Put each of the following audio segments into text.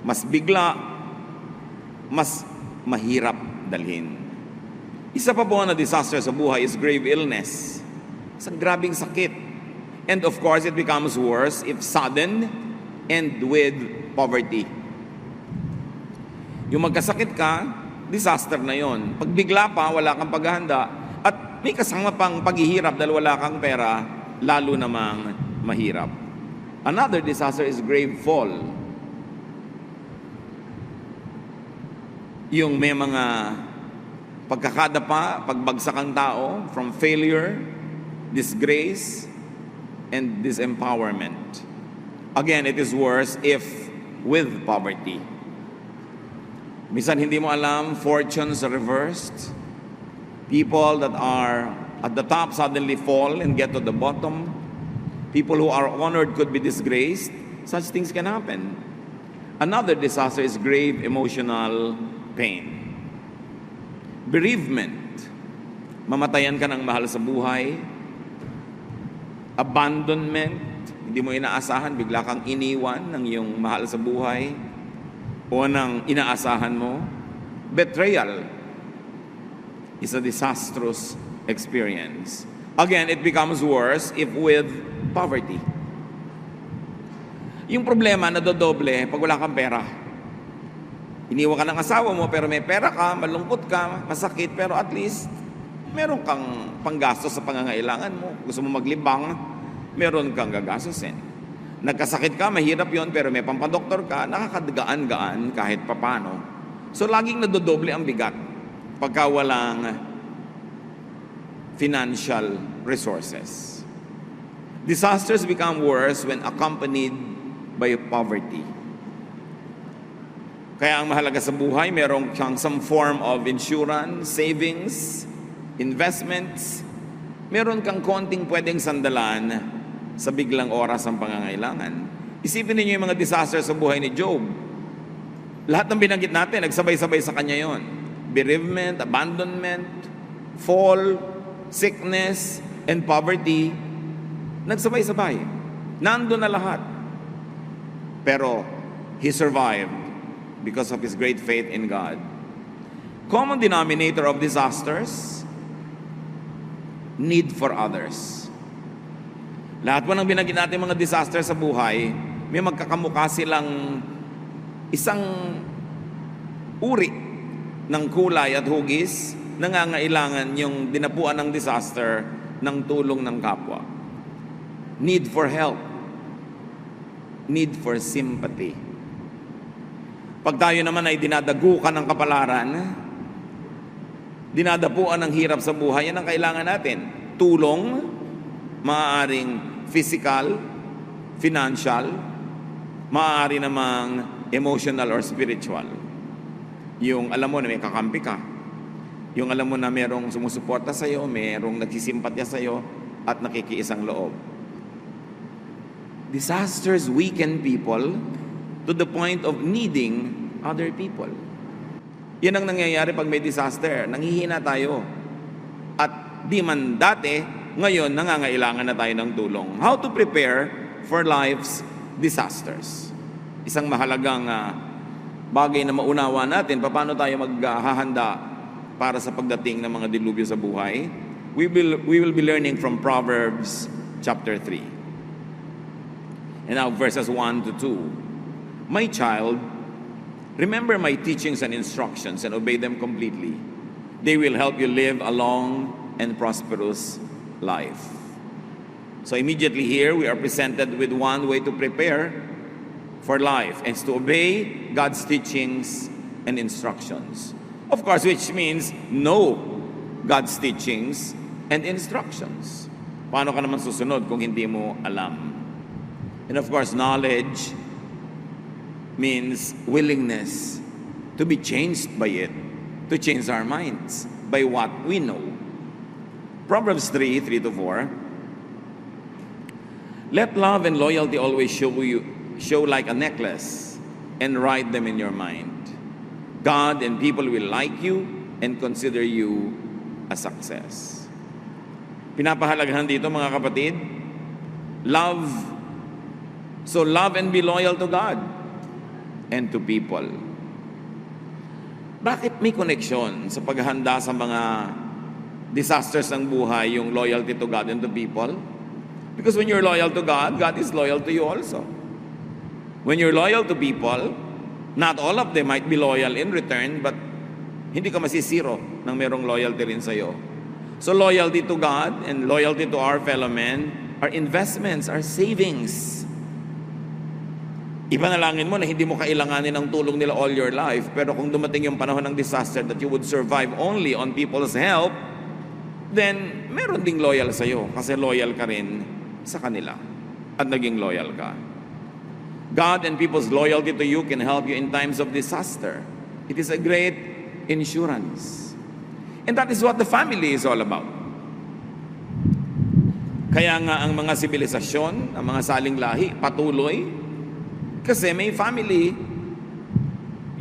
mas bigla, mas mahirap dalhin. Isa pa po na disaster sa buhay is grave illness. Isang grabing sakit. And of course, it becomes worse if sudden and with poverty. Yung magkasakit ka, disaster na yon. Pag bigla pa, wala kang paghahanda, at may kasama pang paghihirap dahil wala kang pera, lalo namang mahirap. Another disaster is grave fall. Yung may mga pagkakadapa, pagbagsak ang tao from failure, disgrace, and disempowerment. Again, it is worse if with poverty. Minsan hindi mo alam, fortunes are reversed. People that are at the top suddenly fall and get to the bottom. People who are honored could be disgraced. Such things can happen. Another disaster is grave emotional pain. Bereavement. Mamatayan ka ng mahal sa buhay. Abandonment. Hindi mo inaasahan, bigla kang iniwan ng iyong mahal sa buhay o ng inaasahan mo. Betrayal is a disastrous experience. Again, it becomes worse if with poverty. Yung problema, nadodoble pag wala kang pera. Iniwan ka ng asawa mo, pero may pera ka, malungkot ka, masakit, pero at least meron kang panggastos sa pangangailangan mo. Gusto mo maglibang, meron kang gagastusin. Nagkasakit ka, mahirap yon, pero may pampadoktor ka, nakakagaan-gaan kahit papano. So, laging nadodoble ang bigat pagka walang financial resources. Disasters become worse when accompanied by poverty. Kaya ang mahalaga sa buhay, merong some form of insurance, savings, investments. Meron kang konting pwedeng sandalan sa biglang oras ng pangangailangan. Isipin niyo yung mga disaster sa buhay ni Job. Lahat ng binanggit natin, nagsabay-sabay sa kanya yon. Bereavement, abandonment, fall, sickness, and poverty. Nagsabay-sabay. Nandun na lahat. Pero he survived because of his great faith in God. Common denominator of disasters, need for others. Lahat po ng binanggit natin mga disaster sa buhay, may magkakamukha silang isang uri ng kulay at hugis, nangangailangan yung dinapuan ng disaster ng tulong ng kapwa. Need for help. Need for sympathy. Pag tayo naman ay dinadagukan ng kapalaran, dinadapuan ng hirap sa buhay, yan ang kailangan natin. Tulong, maaaring physical, financial, maaari namang emotional or spiritual. Yung alam mo na may kakampi ka. Yung alam mo na merong sumusuporta sa'yo, merong nagsisimpatya sa'yo, at nakikiisang loob. Disasters weaken people to the point of needing other people. Yan ang nangyayari pag may disaster. Nanghihina tayo. At di man dati, ngayon nangangailangan na tayo ng tulong. How to prepare for life's disasters. Isang mahalagang bagay na maunawa natin, paano tayo maghahanda para sa pagdating ng mga dilubyo sa buhay. We will be learning from Proverbs chapter 3. And now verses 1 to 2. My child, remember my teachings and instructions and obey them completely. They will help you live a long and prosperous life. So immediately here, we are presented with one way to prepare for life, and it's to obey God's teachings and instructions. Of course, which means know God's teachings and instructions. Paano ka naman susunod kung hindi mo alam? And of course, knowledge means willingness to be changed by it, to change our minds by what we know. Proverbs 3:3-4. Let love and loyalty always show like a necklace, and write them in your mind. God and people will like you and consider you a success. Pinapahalagahan dito mga kapatid, love. So love and be loyal to God. and to people. Bakit may connection sa paghahanda sa mga disasters ng buhay yung loyalty to God and to people? Because when you're loyal to God, God is loyal to you also. When you're loyal to people, not all of them might be loyal in return, but hindi ka masisiro ng merong loyalty rin sa'yo. So loyalty to God and loyalty to our fellow men are investments, are savings. Ipanalangin mo na hindi mo kailanganin ang tulong nila all your life, pero kung dumating yung panahon ng disaster that you would survive only on people's help, then meron ding loyal sa'yo kasi loyal ka rin sa kanila at naging loyal ka. God and people's loyalty to you can help you in times of disaster. It is a great insurance. And that is what the family is all about. Kaya nga ang mga sibilisasyon, ang mga saling lahi, patuloy. Kasi may family.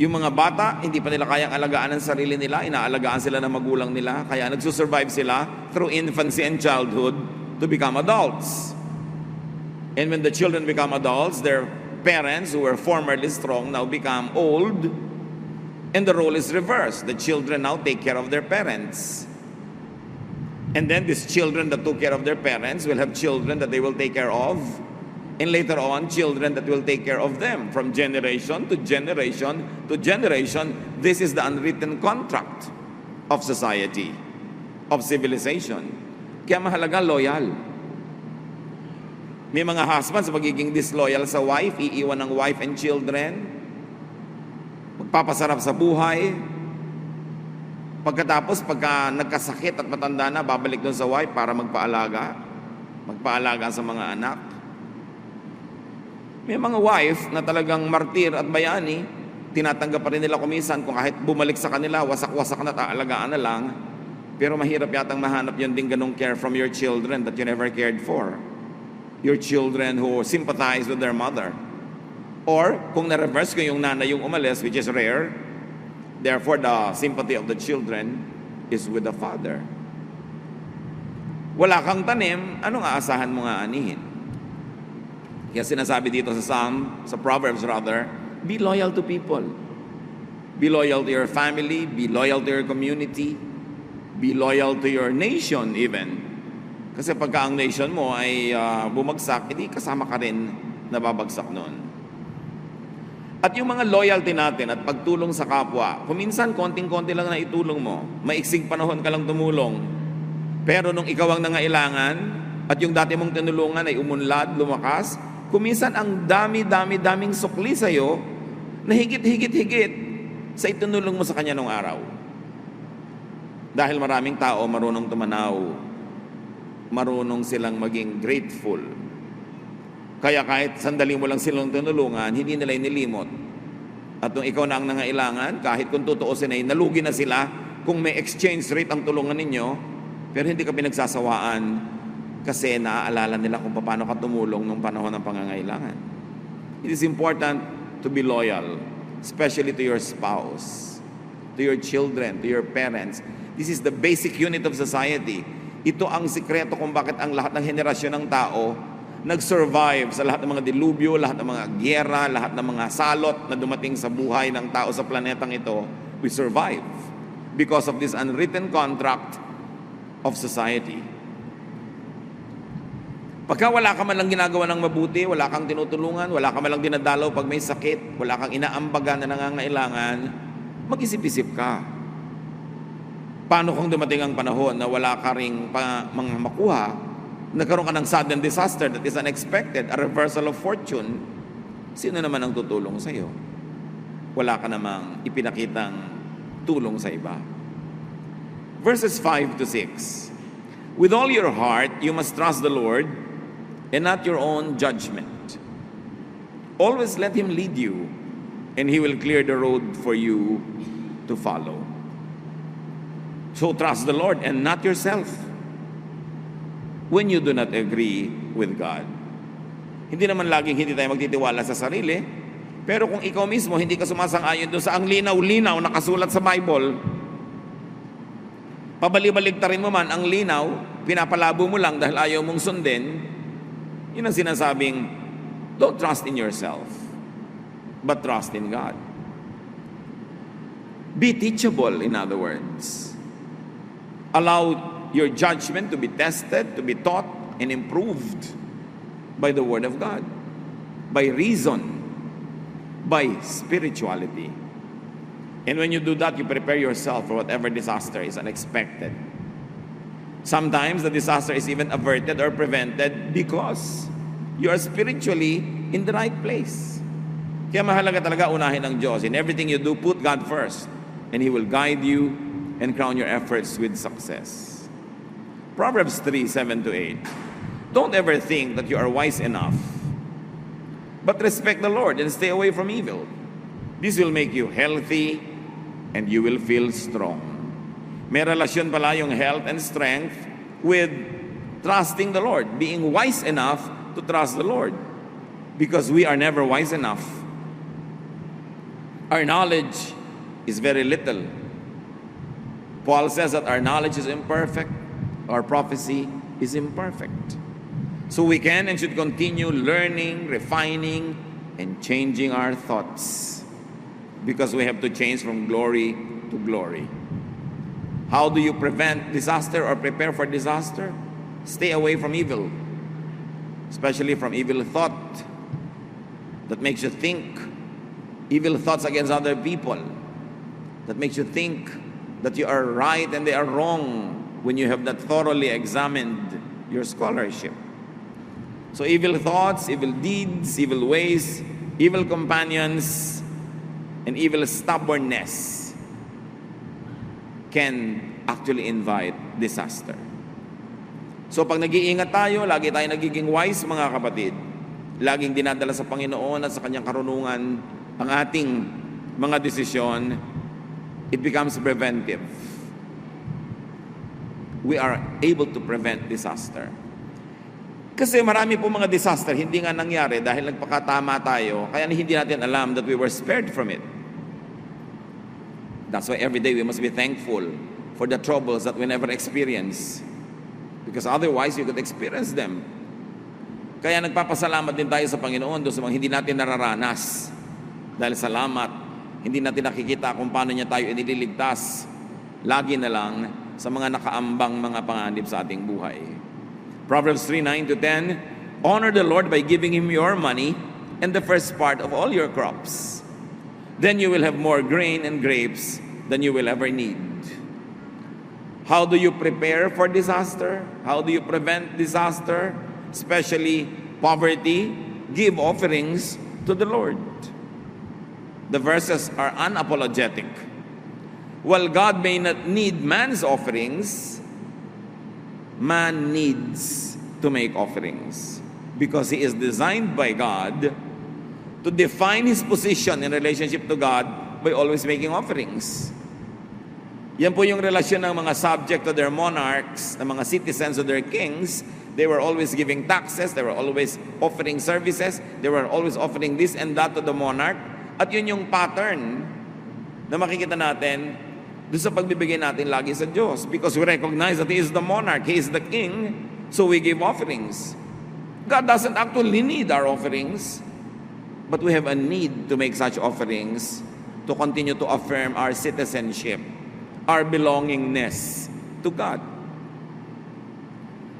Yung mga bata, hindi pa nila kayang alagaan ang sarili nila, inaalagaan sila ng magulang nila, kaya nagsusurvive sila through infancy and childhood to become adults. And when the children become adults, their parents who were formerly strong now become old, and the role is reversed. The children now take care of their parents. And then these children that took care of their parents will have children that they will take care of, and later on, children that will take care of them. From generation to generation to generation, this is the unwritten contract of society, of civilization. Kaya mahalaga loyal. May mga husbands magiging disloyal sa wife, iiwan ng wife and children, magpapasarap sa buhay. Pagkatapos, pagka nagkasakit at matanda na, babalik doon sa wife para magpaalaga sa mga anak. May mga wife na talagang martir at bayani, tinatanggap pa rin nila kumisan kung kahit bumalik sa kanila, wasak-wasak na, taalagaan na lang. Pero mahirap yatang mahanap yun din ganong care from your children that you never cared for. Your children who sympathize with their mother. Or, kung na-reverse ko yung nanay yung umalis, which is rare, therefore the sympathy of the children is with the father. Wala kang tanim, anong aasahan mo nga anihin? Kaya sinasabi dito sa Proverbs rather, be loyal to people. Be loyal to your family, be loyal to your community, be loyal to your nation even. Kasi pagka ang nation mo ay bumagsak, hindi kasama ka rin nababagsak noon. At yung mga loyalty natin at pagtulong sa kapwa, kuminsan konting-konti lang na itulong mo, maiksing panahon ka lang tumulong. Pero nung ikaw ang nangailangan at yung dati mong tinulungan ay umunlad, lumakas, kuminsan ang daming sukli sa'yo na higit sa itinulong mo sa kanya nung araw. Dahil maraming tao marunong tumanaw, marunong silang maging grateful. Kaya kahit sandali mo lang silang tinulungan, hindi nila inilimot. At kung ikaw na ang nangailangan, kahit kung tutuusin ay nalugi na sila, kung may exchange rate ang tulungan ninyo, pero hindi ka pinagsasawaan kasi naaalala nila kung paano ka tumulong nung panahon ng pangangailangan. It is important to be loyal, especially to your spouse, to your children, to your parents. This is the basic unit of society. Ito ang sikreto kung bakit ang lahat ng henerasyon ng tao nag-survive sa lahat ng mga dilubyo, lahat ng mga gyera, lahat ng mga salot na dumating sa buhay ng tao sa planetang ito. We survive because of this unwritten contract of society. Pagka wala ka man lang ginagawa ng mabuti, wala kang tinutulungan, wala ka man lang dinadalaw pag may sakit, wala kang inaambagan na nangangailangan, mag-isip-isip ka. Paano kung dumating ang panahon na wala ka ring mga makuha, nagkaroon ka ng sudden disaster that is unexpected, a reversal of fortune, sino naman ang tutulong sa iyo? Wala ka namang ipinakitang tulong sa iba. Verses 5 to 6. With all your heart, you must trust the Lord and not your own judgment. Always let Him lead you, and He will clear the road for you to follow. So trust the Lord and not yourself when you do not agree with God. Hindi naman laging hindi tayo magtitiwala sa sarili, pero kung ikaw mismo hindi ka sumasang-ayon doon sa ang linaw-linaw nakasulat sa Bible, pabali-baligtarin mo man ang linaw, pinapalabo mo lang dahil ayaw mong sundin, yun ang sinasabing, don't trust in yourself. but trust in God. Be teachable, in other words. Allow your judgment to be tested, to be taught, and improved by the Word of God, by reason, by spirituality. And when you do that, you prepare yourself for whatever disaster is unexpected. Sometimes the disaster is even averted or prevented because you are spiritually in the right place. Kaya mahalaga talaga unahin ang Diyos. In everything you do, put God first, and He will guide you and crown your efforts with success. Proverbs 3:7-8. Don't ever think that you are wise enough, but respect the Lord and stay away from evil. This will make you healthy and you will feel strong. May relasyon pala yung health and strength with trusting the Lord, being wise enough to trust the Lord, because we are never wise enough. Our knowledge is very little. Paul says that our knowledge is imperfect, our prophecy is imperfect. So we can and should continue learning, refining, and changing our thoughts, because we have to change from glory to glory. How do you prevent disaster or prepare for disaster? Stay away from evil, especially from evil thought that makes you think, evil thoughts against other people, that makes you think that you are right and they are wrong when you have not thoroughly examined your scholarship. So evil thoughts, evil deeds, evil ways, evil companions, and evil stubbornness can actually invite disaster. So pag nag-iingat tayo, lagi tayo nagiging wise, mga kapatid, laging dinadala sa Panginoon at sa Kanyang karunungan ang ating mga desisyon, it becomes preventive. We are able to prevent disaster. Kasi marami po mga disaster, hindi nga nangyari dahil nagpakatama tayo, kaya hindi natin alam that we were spared from it. That's why every day we must be thankful for the troubles that we never experience, because otherwise you could experience them. Kaya nagpapasalamat din tayo sa Panginoon doon sa mga hindi natin nararanas. Dahil salamat, hindi natin nakikita kung paano niya tayo inililigtas. Lagi na lang sa mga nakaambang mga panganib sa ating buhay. Proverbs 3:9-10, honor the Lord by giving Him your money and the first part of all your crops. Then you will have more grain and grapes than you will ever need. How do you prepare for disaster? How do you prevent disaster? Especially poverty. Give offerings to the Lord. The verses are unapologetic. While God may not need man's offerings, man needs to make offerings, because he is designed by God to define his position in relationship to God by always making offerings. Yan po yung relasyon ng mga subject to their monarchs, ng mga citizens to their kings. They were always giving taxes, they were always offering services, they were always offering this and that to the monarch. At yun yung pattern na makikita natin doon sa pagbibigay natin lagi sa Diyos, because we recognize that He is the monarch, He is the king, so we give offerings. God doesn't actually need our offerings, but we have a need to make such offerings to continue to affirm our citizenship, our belongingness to God.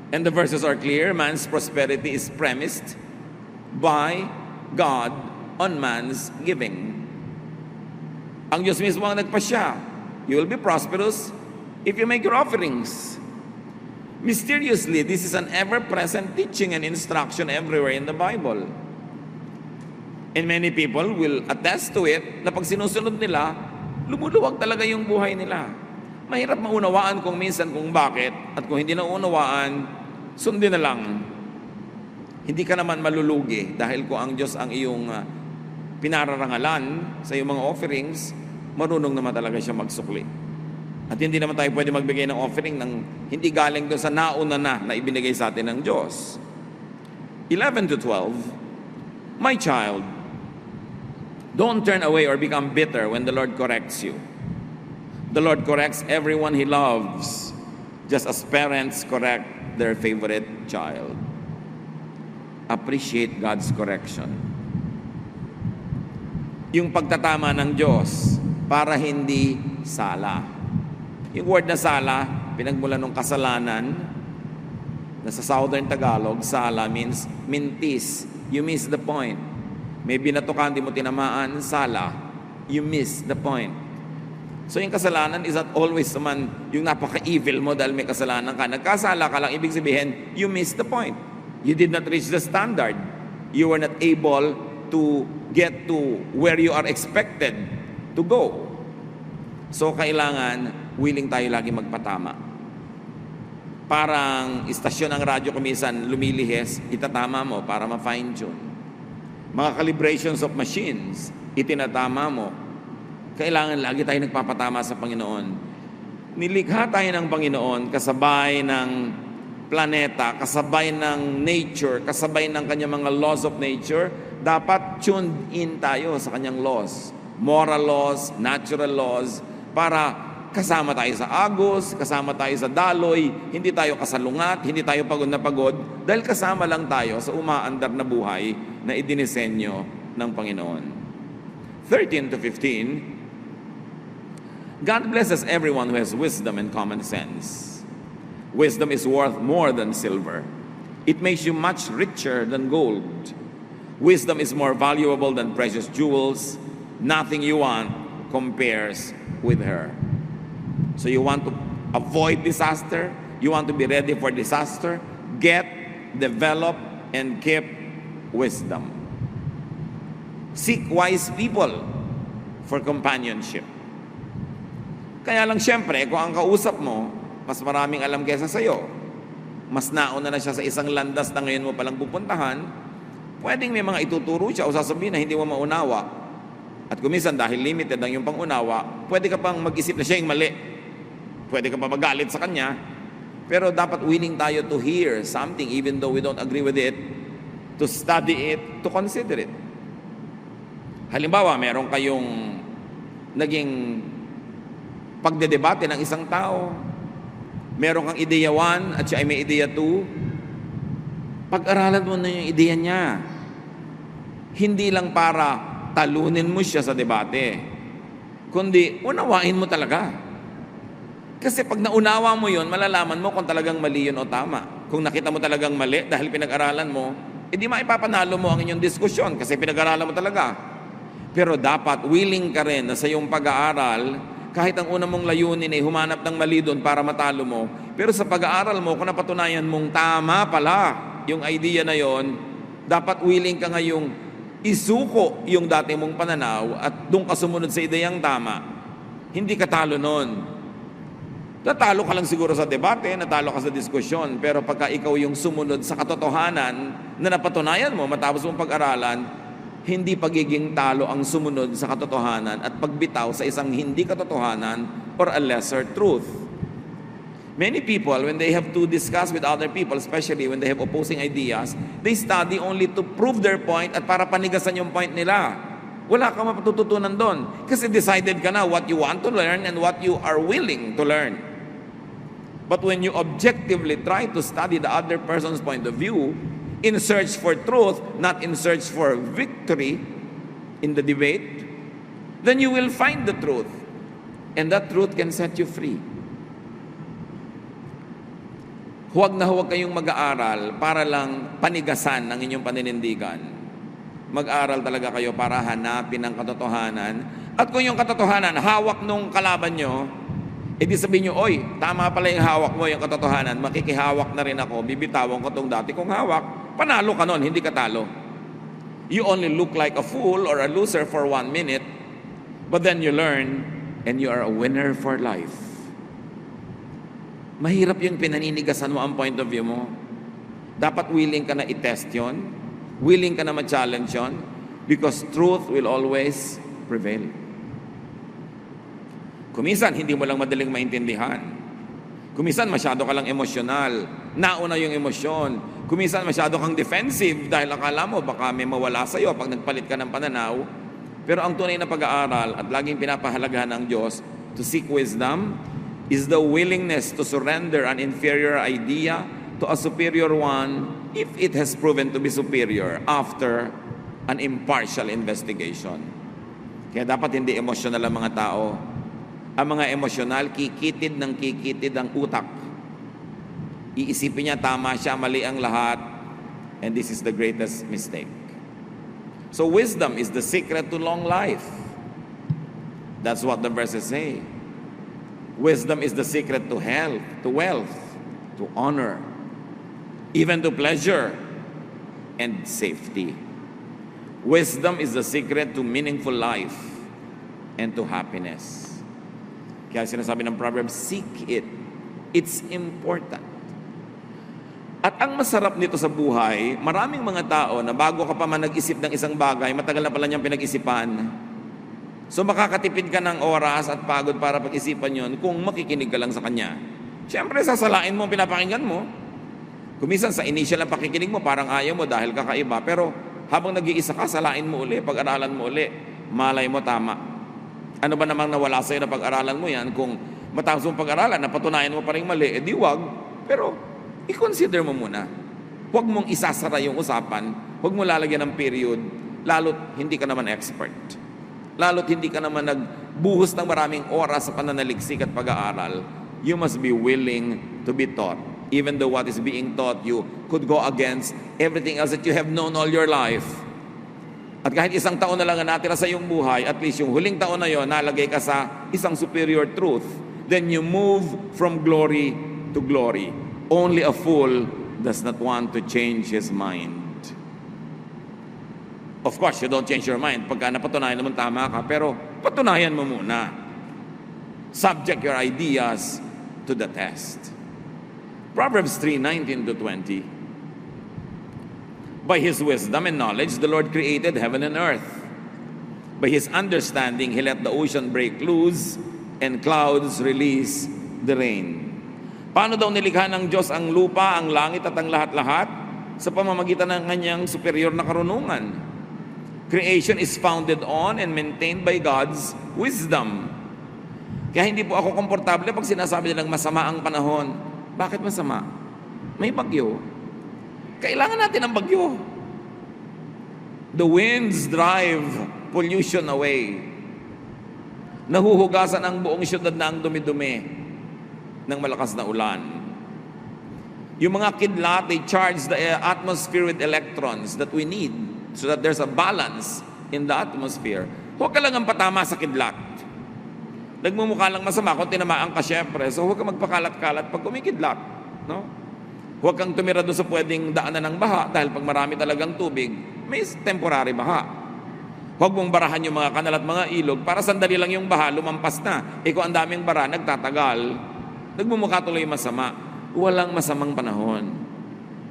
And the verses are clear. Man's prosperity is premised by God on man's giving. Ang Diyos mismo ang nagpasya. You will be prosperous if you make your offerings. Mysteriously, this is an ever-present teaching and instruction everywhere in the Bible. And many people will attest to it na pag sinusunod nila, lumuluwag talaga yung buhay nila. Mahirap maunawaan kung minsan kung bakit, at kung hindi na unawaan, sundin na lang. Hindi ka naman malulugi dahil kung ang Diyos ang iyong pinararangalan sa iyong mga offerings, marunong naman talaga siya magsukli. At hindi naman tayo pwede magbigay ng offering ng hindi galing doon sa nauna na ibinigay sa atin ng Diyos. 11-12, my child, don't turn away or become bitter when the Lord corrects you. The Lord corrects everyone He loves, just as parents correct their favorite child. Appreciate God's correction. yung pagtatama ng Diyos para hindi sala. Yung word na sala, pinagmula ng kasalanan, na sa Southern Tagalog, sala means mintis. You miss the point. May binato ka, hindi mo tinamaan, sala. You miss the point. So yung kasalanan is not always naman yung napaka-evil mo dahil may kasalanan ka. Nagkasala ka lang, ibig sabihin, you miss the point. You did not reach the standard. You were not able to get to where you are expected to go. So kailangan, willing tayo lagi magpatama. Parang istasyon ng radyo kumisan lumilihis, itatama mo para ma-fine tune. Mga calibrations of machines, itinatama mo. Kailangan lagi tayo nagpapatama sa Panginoon. Nilikha tayo ng Panginoon kasabay ng planeta, kasabay ng nature, kasabay ng kanyang mga laws of nature. Dapat tuned in tayo sa kanyang laws. Moral laws, natural laws, para kasama tayo sa agos, kasama tayo sa daloy, hindi tayo kasalungat, hindi tayo pagod na pagod, dahil kasama lang tayo sa umaandar na buhay na idinisenyo ng Panginoon. 13 to 15, God blesses everyone who has wisdom and common sense. Wisdom is worth more than silver. It makes you much richer than gold. Wisdom is more valuable than precious jewels. Nothing you want compares with her. So you want to avoid disaster? You want to be ready for disaster? Get, develop, and keep wisdom. Seek wise people for companionship. Kaya lang siyempre, kung ang kausap mo, mas maraming alam kaysa sa'yo, mas nauna na siya sa isang landas na ngayon mo palang pupuntahan, pwedeng may mga ituturo siya o sasabihin na hindi mo maunawa. At kuminsan dahil limited ang iyong pangunawa, pwede ka pang mag-isip na siya yung mali. Pwede ka pa magalit sa kanya. Pero dapat willing tayo to hear something even though we don't agree with it, to study it, to consider it. Halimbawa, meron kayong naging pagdedebate ng isang tao. Meron kang ideya 1 at siya ay may ideya 2. Pag-aralan mo na yung ideya niya. Hindi lang para talunin mo siya sa debate, kundi unawain mo talaga. Kasi pag naunawa mo yun, malalaman mo kung talagang mali yun o tama. Kung nakita mo talagang mali dahil pinag-aralan mo, edi maipapanalo mo ang inyong diskusyon kasi pinag-aralan mo talaga. Pero dapat willing ka rin na sa iyong pag-aaral, kahit ang una mong layunin ay humanap ng mali doon para matalo mo, pero sa pag-aaral mo, kung napatunayan mong tama pala yung idea na yon, dapat willing ka ngayong isuko yung dati mong pananaw at doon ka sumunod sa ideyang tama. Hindi ka talo nun. Natalo ka lang siguro sa debate, natalo ka sa diskusyon, pero pagka ikaw yung sumunod sa katotohanan na napatunayan mo matapos mong pag-aralan, hindi pagiging talo ang sumunod sa katotohanan at pagbitaw sa isang hindi katotohanan or a lesser truth. Many people, when they have to discuss with other people, especially when they have opposing ideas, they study only to prove their point at para panigasan yung point nila. Wala kang matututunan doon. Kasi decided ka na what you want to learn and what you are willing to learn. But when you objectively try to study the other person's point of view, in search for truth, not in search for victory in the debate, then you will find the truth. And that truth can set you free. Huwag na huwag kayong mag-aaral para lang panigasan ang inyong paninindigan. Mag-aaral talaga kayo para hanapin ang katotohanan. At kung yung katotohanan, hawak nung kalaban nyo, edi sabihin nyo, oy, tama pala yung hawak mo, yung katotohanan, makikihawak na rin ako, bibitawan ko tong dati kong hawak, panalo ka nun, hindi ka talo. You only look like a fool or a loser for 1 minute, but then you learn, and you are a winner for life. Mahirap yung pinaninigasan mo ang point of view mo. Dapat willing ka na i-test yun, willing ka na ma-challenge yun, because truth will always prevail. Kuminsan, hindi mo lang madaling maintindihan. Kuminsan, masyado ka lang emosyonal. Nauna yung emosyon. Kuminsan, masyado kang defensive dahil akala mo baka may mawala sa'yo pag nagpalit ka ng pananaw. Pero ang tunay na pag-aaral at laging pinapahalagahan ng Diyos to seek wisdom is the willingness to surrender an inferior idea to a superior one if it has proven to be superior after an impartial investigation. Kaya dapat hindi emosyonal ang mga tao. Ang mga emosyonal, kikitid ng kikitid ang utak. Iisipin niya tama siya, mali ang lahat. And this is the greatest mistake. So wisdom is the secret to long life. That's what the verses say. Wisdom is the secret to health, to wealth, to honor, even to pleasure and safety. Wisdom is the secret to meaningful life and to happiness. Kaya sinasabi ng Proverbs, seek it. It's important. At ang masarap nito sa buhay, maraming mga tao na bago ka pa man nag-isip ng isang bagay, matagal na pala niyang pinag-isipan. So makakatipid ka ng oras at pagod para pag-isipan yon kung makikinig ka lang sa kanya. Siyempre, sasalain mo ang pinapakinggan mo. Kumisan sa initial na pakikinig mo, parang ayaw mo dahil kakaiba. Pero habang nag-iisa ka, salain mo uli, pag-aralan mo uli, malay mo tama. Ano ba namang nawala sa'yo na pag-aralan mo yan? Kung matapos mong pag-aralan, napatunayan mo pa rin mali, di wag. Pero i-consider mo muna. Huwag mong isasara yung usapan, huwag mo lalagyan ng period, lalo't hindi ka naman expert. Lalo't hindi ka naman nagbuhos ng maraming oras sa pananaliksik at pag-aaral. You must be willing to be taught. Even though what is being taught you could go against everything else that you have known all your life. At kahit isang taon na lang ang natira sa iyong buhay, at least yung huling taon na yon, nalagay ka sa isang superior truth, then you move from glory to glory. Only a fool does not want to change his mind. Of course, you don't change your mind pagka napatunayan naman tama ka, pero patunayan mo muna. Subject your ideas to the test. Proverbs 3:19-20. By His wisdom and knowledge, the Lord created heaven and earth. By His understanding, He let the ocean break loose and clouds release the rain. Paano daw nilikha ng Diyos ang lupa, ang langit at ang lahat-lahat? Sa pamamagitan ng kanyang superior na karunungan. Creation is founded on and maintained by God's wisdom. Kaya hindi po ako komportable pag sinasabi nilang masama ang panahon. Bakit masama? May bagyo. Kailangan natin ng bagyo. The winds drive pollution away. Nahuhugasan ang buong syudad na ang dumi-dumi ng malakas na ulan. Yung mga kidlat, they charge the atmosphere with electrons that we need so that there's a balance in the atmosphere. Huwag ka lang ang patama sa kidlat. Nagmumukha lang masama kung tinamaan ka syempre. So huwag ka magpakalat-kalat pag kumikidlat. No? Huwag kang tumira doon sa pwedeng daanan ng baha dahil pag marami talagang tubig, may temporary baha. Huwag mong barahan yung mga kanal at mga ilog para sandali lang yung baha, lumampas na. Kung ang daming bara, nagtatagal, nagmumukha tuloy masama. Walang masamang panahon.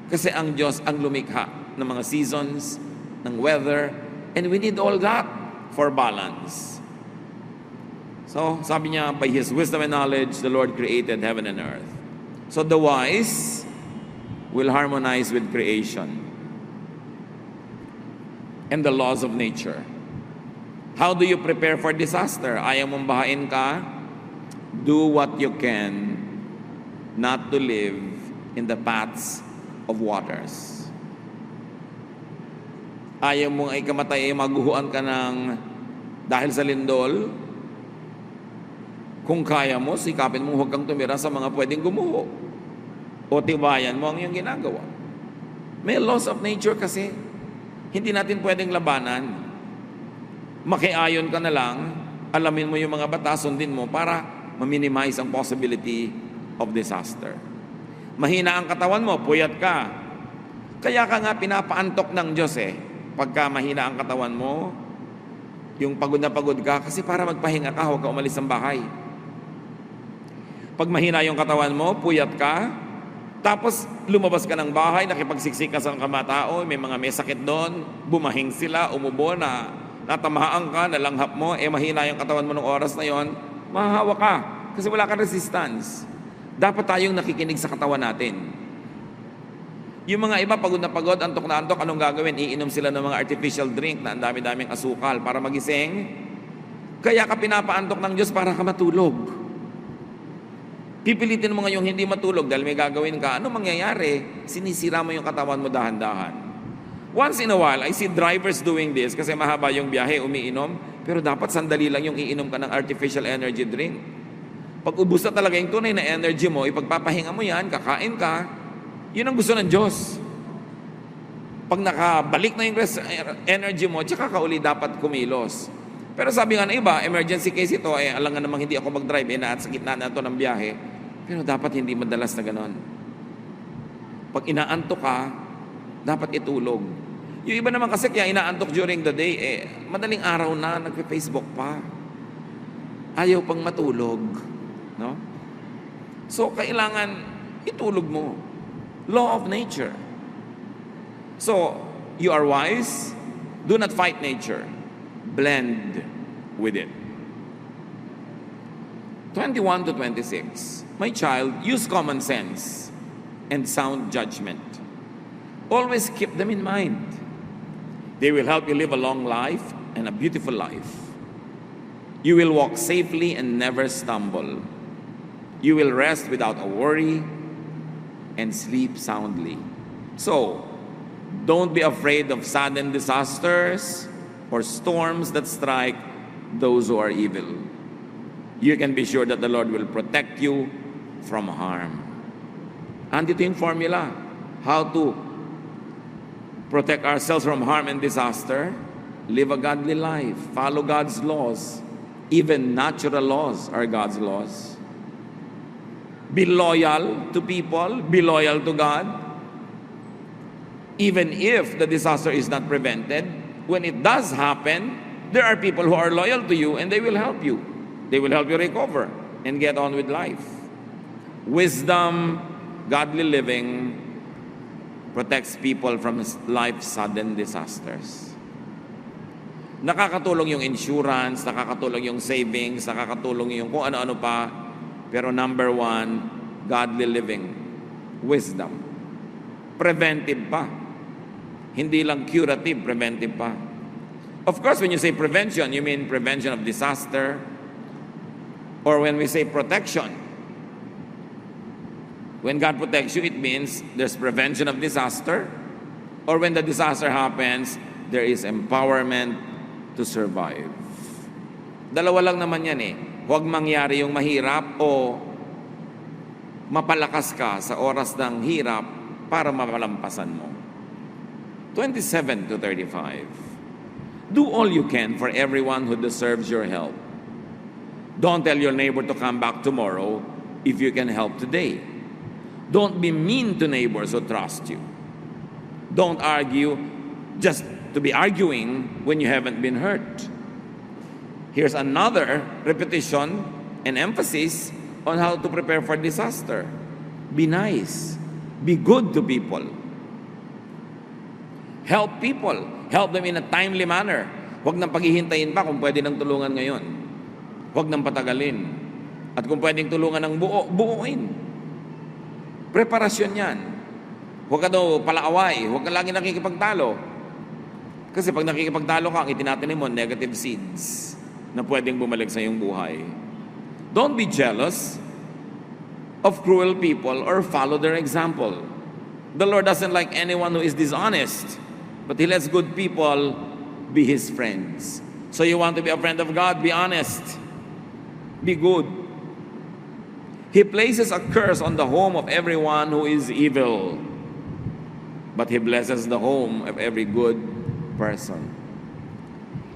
Kasi ang Diyos ang lumikha ng mga seasons, ng weather, and we need all that for balance. So, sabi niya, by His wisdom and knowledge, the Lord created heaven and earth. So the wise will harmonize with creation and the laws of nature. How do you prepare for disaster? Ayaw mong bahain ka? Do what you can not to live in the paths of waters. Ayaw mong ay kamatay ay maguhuan ka ng dahil sa lindol? Kung kaya mo, sikapin mo huwag kang tumira sa mga pwedeng gumuho. O tibayan mo ang iyong ginagawa. May laws of nature kasi. Hindi natin pwedeng labanan. Makiayon ka na lang, alamin mo yung mga batas, sundin mo para ma-minimize ang possibility of disaster. Mahina ang katawan mo, puyat ka. Kaya ka nga pinapaantok ng Diyos pagka mahina ang katawan mo, yung pagod na pagod ka, kasi para magpahinga ka, huwag ka umalis ng bahay. Pag mahina yung katawan mo, puyat ka, tapos lumabas ka ng bahay, nakipagsiksik ka sa kamatao, may mga may sakit doon, bumahing sila, umubo na, natamahaan ka, nalanghap mo, mahina yung katawan mo ng oras na yon, mahahawa ka, kasi wala kang resistance. Dapat tayong nakikinig sa katawan natin. Yung mga iba, pagod na pagod, antok na antok, anong gagawin? Iinom sila ng mga artificial drink na ang dami-daming asukal para magising. Kaya ka pinapaantok ng Diyos para ka matulog. Pipilitin mo ngayong hindi matulog dahil may gagawin ka. Ano mangyayari? Sinisira mo yung katawan mo dahan-dahan. Once in a while, I see drivers doing this kasi mahaba yung biyahe, umiinom. Pero dapat sandali lang yung iinom ka ng artificial energy drink. Pag ubus na talaga yung tunay na energy mo, ipagpapahinga mo yan, kakain ka, yun ang gusto ng Diyos. Pag nakabalik na yung energy mo, tsaka ka uli dapat kumilos. Pero sabi nga ng iba, emergency case ito, alam nga namang hindi ako mag-drive, at sa gitna na ito ng biyahe. Pero dapat hindi madalas na ganon. Pag inaantok ka, dapat itulog. Yung iba naman kasi kaya inaantok during the day, madaling araw na, nagpe-Facebook pa. Ayaw pang matulog. No? So, kailangan itulog mo. Law of nature. So, you are wise, do not fight nature. Blend with it. 21 to 26. My child, use common sense and sound judgment. Always keep them in mind. They will help you live a long life and a beautiful life. You will walk safely and never stumble. You will rest without a worry and sleep soundly. So, don't be afraid of sudden disasters or storms that strike those who are evil. You can be sure that the Lord will protect you from harm. Andito yung formula. How to protect ourselves from harm and disaster. Live a godly life. Follow God's laws. Even natural laws are God's laws. Be loyal to people. Be loyal to God. Even if the disaster is not prevented, when it does happen, there are people who are loyal to you and they will help you. They will help you recover and get on with life. Wisdom, godly living, protects people from life's sudden disasters. Nakakatulong yung insurance, nakakatulong yung savings, nakakatulong yung kung ano-ano pa. Pero number one, godly living. Wisdom. Preventive pa. Hindi lang curative, preventive pa. Of course, when you say prevention, you mean prevention of disaster. Or when we say protection, when God protects you, it means there's prevention of disaster. Or when the disaster happens, there is empowerment to survive. Dalawa lang naman yan Huwag mangyari yung mahirap o mapalakas ka sa oras ng hirap para mapalampasan mo. 27 to 35. Do all you can for everyone who deserves your help. Don't tell your neighbor to come back tomorrow if you can help today. Don't be mean to neighbors who trust you. Don't argue just to be arguing when you haven't been hurt. Here's another repetition and emphasis on how to prepare for disaster. Be nice. Be good to people. Help people. Help them in a timely manner. Huwag nang paghihintayin pa kung pwede nang tulungan ngayon. Huwag nang patagalin. At kung pwedeng tulungan ng buuin. Preparasyon yan. Huwag ka daw palaaway. Huwag ka lagi nakikipagtalo. Kasi pag nakikipagtalo ka, ang itinatanim mo, negative seeds na pwedeng bumalik sa iyong buhay. Don't be jealous of cruel people or follow their example. The Lord doesn't like anyone who is dishonest, but He lets good people be His friends. So you want to be a friend of God? Be honest. Be good. He places a curse on the home of everyone who is evil, but He blesses the home of every good person.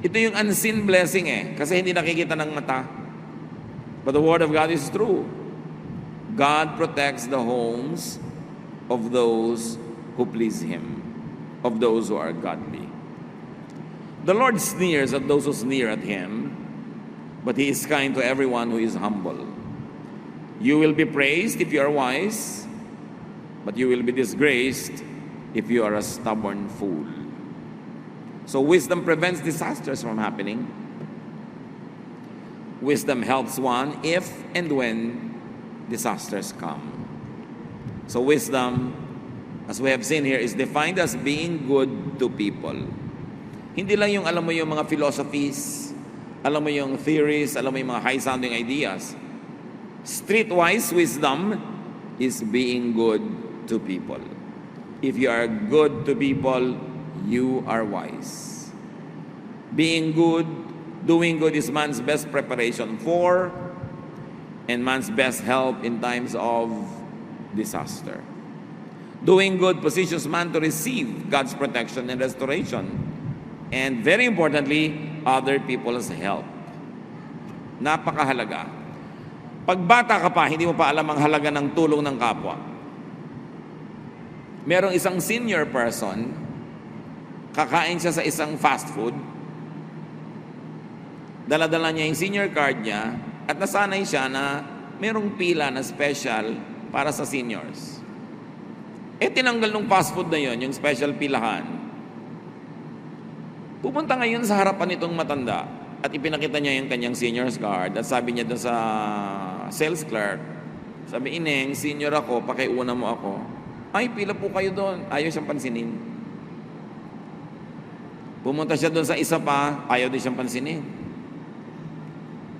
Ito yung unseen blessing kasi hindi nakikita ng mata. But the Word of God is true. God protects the homes of those who please Him, of those who are godly. The Lord sneers at those who sneer at Him, but He is kind to everyone who is humble. You will be praised if you are wise, but you will be disgraced if you are a stubborn fool. So wisdom prevents disasters from happening. Wisdom helps one if and when disasters come. So wisdom, as we have seen here, is defined as being good to people. Hindi lang yung alam mo yung mga philosophies, alam mo yung theories, alam mo yung mga high-sounding ideas. Streetwise wisdom is being good to people. If you are good to people, you are wise. Being good Doing good is man's best preparation for and man's best help in times of disaster. Doing good positions man to receive God's protection and restoration. And very importantly, other people's help. Napakahalaga. Pag bata ka pa, hindi mo pa alam ang halaga ng tulong ng kapwa. Merong isang senior person, kakain siya sa isang fast food, dala-dala niya yung senior card niya, at nasanay siya na merong pila na special para sa seniors. Tinanggal nung fast food na yon, yung special pilahan. Pupunta ngayon sa harapan nitong matanda at ipinakita niya yung kanyang senior's card at sabi niya doon sa sales clerk, sabi, "Ineng, senior ako, pakiuna mo ako." "Ay, pila po kayo doon." Ayaw siyang pansinin. Pumunta siya doon sa isa pa, ayaw din siyang pansinin.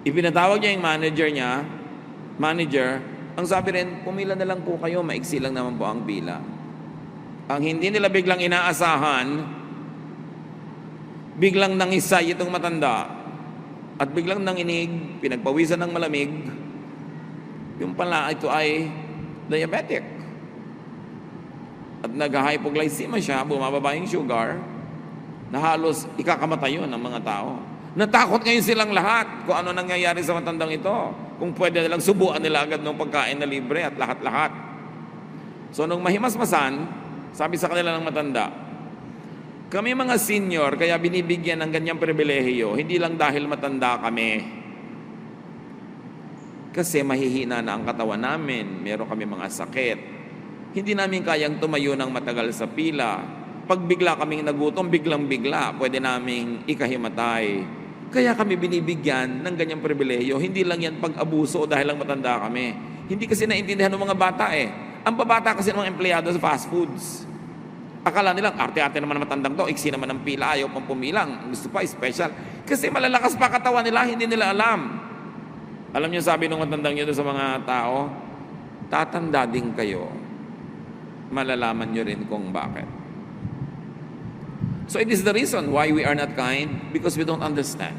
Ipinatawag niya yung manager, ang sabi rin, "Pumila na lang po kayo, maiksi lang naman po ang pila." Ang hindi nila biglang inaasahan, biglang nangisay itong matanda at biglang nanginig, pinagpawisan ng malamig, yung pala ito ay diabetic. At nag-hypoglycemia siya, bumababa yung sugar, na halos ikakamatay yun ng mga tao. Natakot ngayon silang lahat kung ano nangyayari sa matandang ito. Kung pwede nilang subuan nila agad ng pagkain na libre at lahat-lahat. So nung mahimasmasan, sabi sa kanila ng matanda, "Kami mga senior, kaya binibigyan ng ganyang pribilehiyo, hindi lang dahil matanda kami. Kasi mahihina na ang katawan namin, meron kami mga sakit. Hindi namin kayang tumayo ng matagal sa pila. Pag bigla kaming nagutom, biglang-bigla, pwede naming ikahimatay. Kaya kami binibigyan ng ganyang pribilehiyo. Hindi lang yan pag-abuso dahil lang matanda kami." Hindi kasi naintindihan ng mga bata eh. Ang babata kasi ng mga empleyado sa fast foods. Akala nilang, arte-arte naman ang matandang to, iksi naman ang pila, ayaw pang pumilang. Gusto pa, special. Kasi malalakas pa katawan nila, hindi nila alam. Alam niyo, sabi ng matandang yun sa mga tao, tatanda din kayo. Malalaman niyo rin kung bakit. So it is the reason why we are not kind, because we don't understand.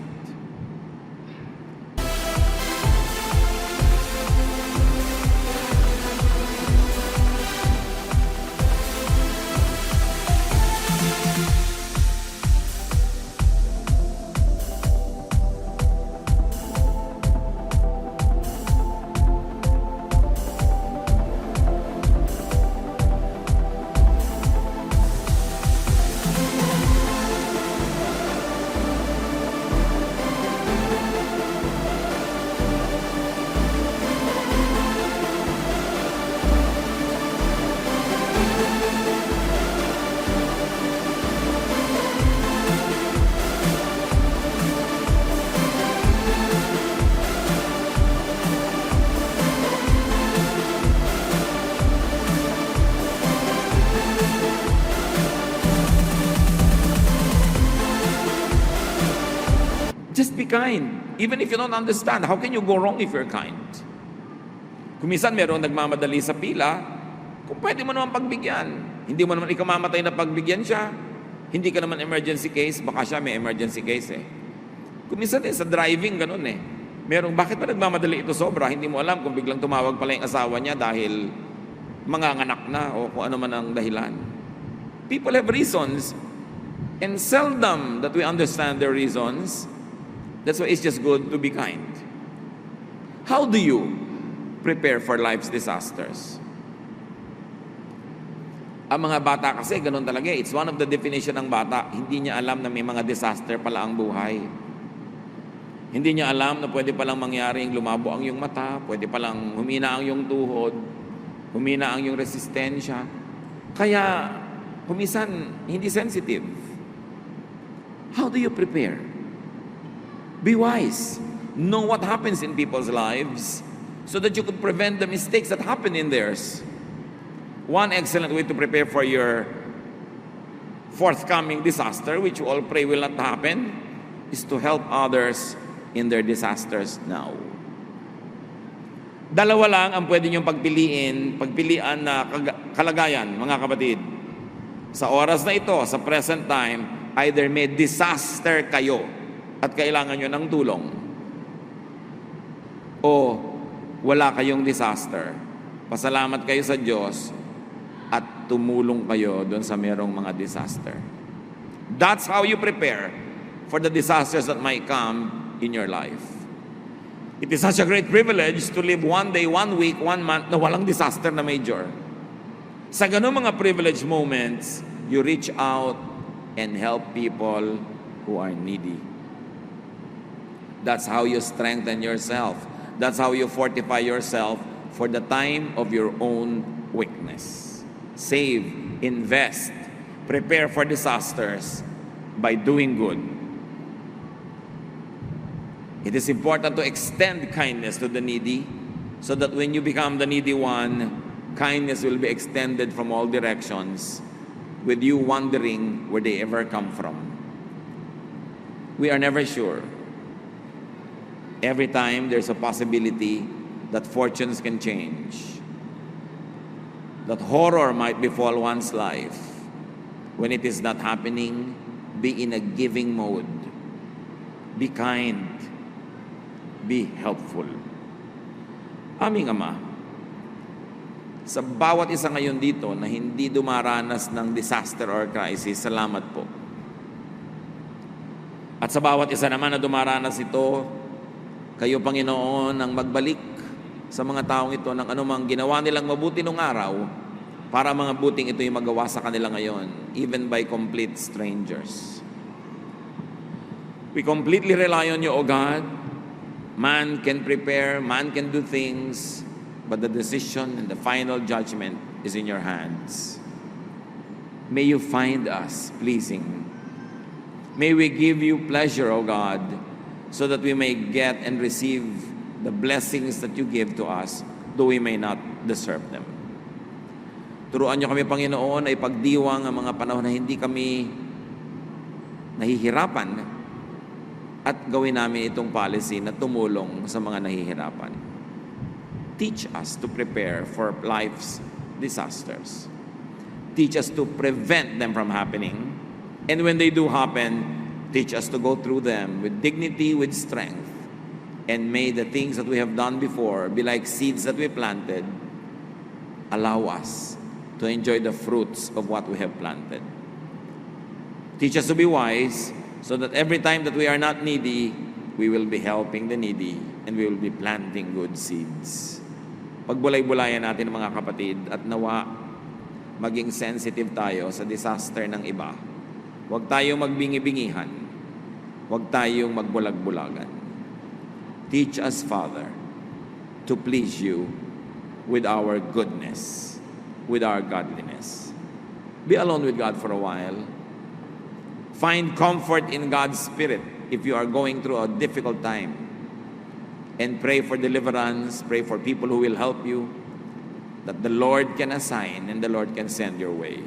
Just be kind. Even if you don't understand, how can you go wrong if you're kind? Kung minsan meron nagmamadali sa pila, kung pwede mo naman pagbigyan. Hindi mo naman ikamamatay na pagbigyan siya. Hindi ka naman emergency case, baka siya may emergency case eh. Kung minsan din sa driving, ganun eh. Bakit ba nagmamadali ito sobra? Hindi mo alam kung biglang tumawag pala yung asawa niya dahil manganganak na o kung ano man ang dahilan. People have reasons, and seldom that we understand their reasons. That's why it's just good to be kind. How do you prepare for life's disasters? Ang mga bata kasi, ganun talaga. It's one of the definition ng bata. Hindi niya alam na may mga disaster pala ang buhay. Hindi niya alam na pwede palang mangyaring lumabo ang iyong mata, pwede palang humina ang iyong tuhod, humina ang iyong resistensya. Kaya, kumisan, hindi sensitive. How do you prepare? Be wise. Know what happens in people's lives so that you could prevent the mistakes that happen in theirs. One excellent way to prepare for your forthcoming disaster, which we all pray will not happen, is to help others in their disasters now. Dalawa lang ang pwede niyong pagpilian na kalagayan, mga kapatid. Sa oras na ito, sa present time, either may disaster kayo at kailangan nyo ng tulong, o wala kayong disaster, pasalamat kayo sa Diyos at tumulong kayo doon sa merong mga disaster. That's how you prepare for the disasters that might come in your life. It is such a great privilege to live one day, 1 week, 1 month na walang disaster na major. Sa ganun mga privileged moments, you reach out and help people who are needy. That's how you strengthen yourself. That's how you fortify yourself for the time of your own weakness. Save, invest, prepare for disasters by doing good. It is important to extend kindness to the needy so that when you become the needy one, kindness will be extended from all directions with you wondering where they ever come from. We are never sure. Every time there's a possibility that fortunes can change, that horror might befall one's life. When it is not happening, be in a giving mode. Be kind. Be helpful. Aming Ama, sa bawat isa ngayon dito na hindi dumaranas ng disaster or crisis, salamat po. At sa bawat isa naman na dumaranas ito, kayo, Panginoon, ang magbalik sa mga taong ito ng anumang ginawa nilang mabuti nung araw para mga buting ito'y magawa sa kanila ngayon, even by complete strangers. We completely rely on you, O God. Man can prepare, man can do things, but the decision and the final judgment is in your hands. May you find us pleasing. May we give you pleasure, O God, so that we may get and receive the blessings that you give to us, though we may not deserve them. Turuan niyo kami, Panginoon, ay pagdiwang ang mga panahon na hindi kami nahihirapan at gawin namin itong policy na tumulong sa mga nahihirapan. Teach us to prepare for life's disasters. Teach us to prevent them from happening. And when they do happen, teach us to go through them with dignity, with strength. And may the things that we have done before be like seeds that we planted. Allow us to enjoy the fruits of what we have planted. Teach us to be wise, so that every time that we are not needy, we will be helping the needy and we will be planting good seeds. Pagbulay-bulayan natin mga kapatid at nawa maging sensitive tayo sa disaster ng iba. Huwag tayong magbingi-bingihan. Huwag tayong magbulag-bulagan. Teach us, Father, to please you with our goodness, with our godliness. Be alone with God for a while. Find comfort in God's Spirit if you are going through a difficult time. And pray for deliverance, pray for people who will help you, that the Lord can assign and the Lord can send your way.